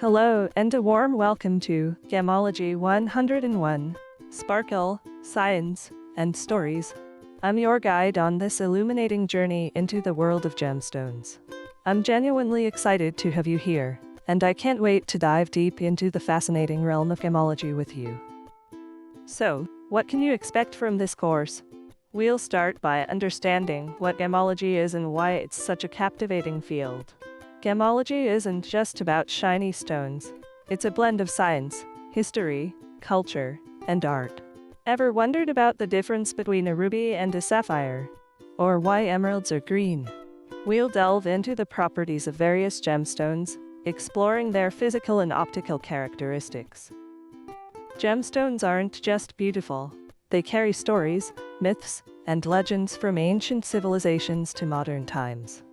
Hello and a warm welcome to Gemology 101, Sparkle, Science, and Stories. I'm your guide on this illuminating journey into the world of gemstones. I'm genuinely excited to have you here, and I can't wait to dive deep into the fascinating realm of gemology with you. So, what can you expect from this course? We'll start by understanding what gemology is and why it's such a captivating field. Gemology isn't just about shiny stones. It's a blend of science, history, culture, and art. Ever wondered about the difference between a ruby and a sapphire? Or why emeralds are green? We'll delve into the properties of various gemstones, exploring their physical and optical characteristics. Gemstones aren't just beautiful. They carry stories, myths, and legends from ancient civilizations to modern times.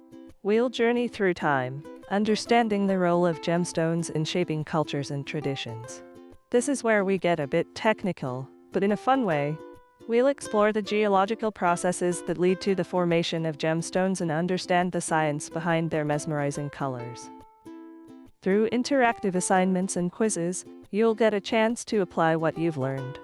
We'll journey through time, understanding the role of gemstones in shaping cultures and traditions. This is where we get a bit technical, but in a fun way. We'll explore the geological processes that lead to the formation of gemstones and understand the science behind their mesmerizing colors. Through interactive assignments and quizzes, you'll get a chance to apply what you've learned.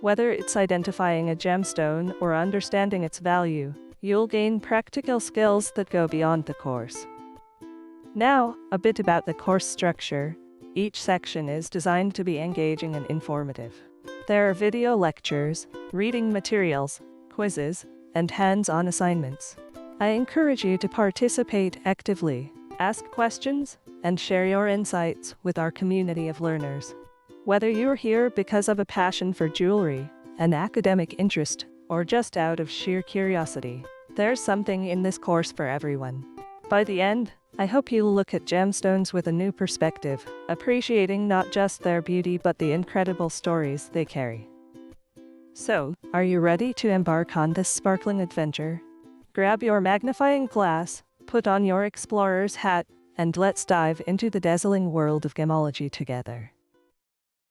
Whether it's identifying a gemstone or understanding its value, you'll gain practical skills that go beyond the course. Now, a bit about the course structure. Each section is designed to be engaging and informative. There are video lectures, reading materials, quizzes, and hands-on assignments. I encourage you to participate actively, ask questions, and share your insights with our community of learners. Whether you're here because of a passion for jewelry, an academic interest, or just out of sheer curiosity, there's something in this course for everyone. By the end, I hope you'll look at gemstones with a new perspective, appreciating not just their beauty but the incredible stories they carry. So, are you ready to embark on this sparkling adventure? Grab your magnifying glass, put on your explorer's hat, and let's dive into the dazzling world of gemology together.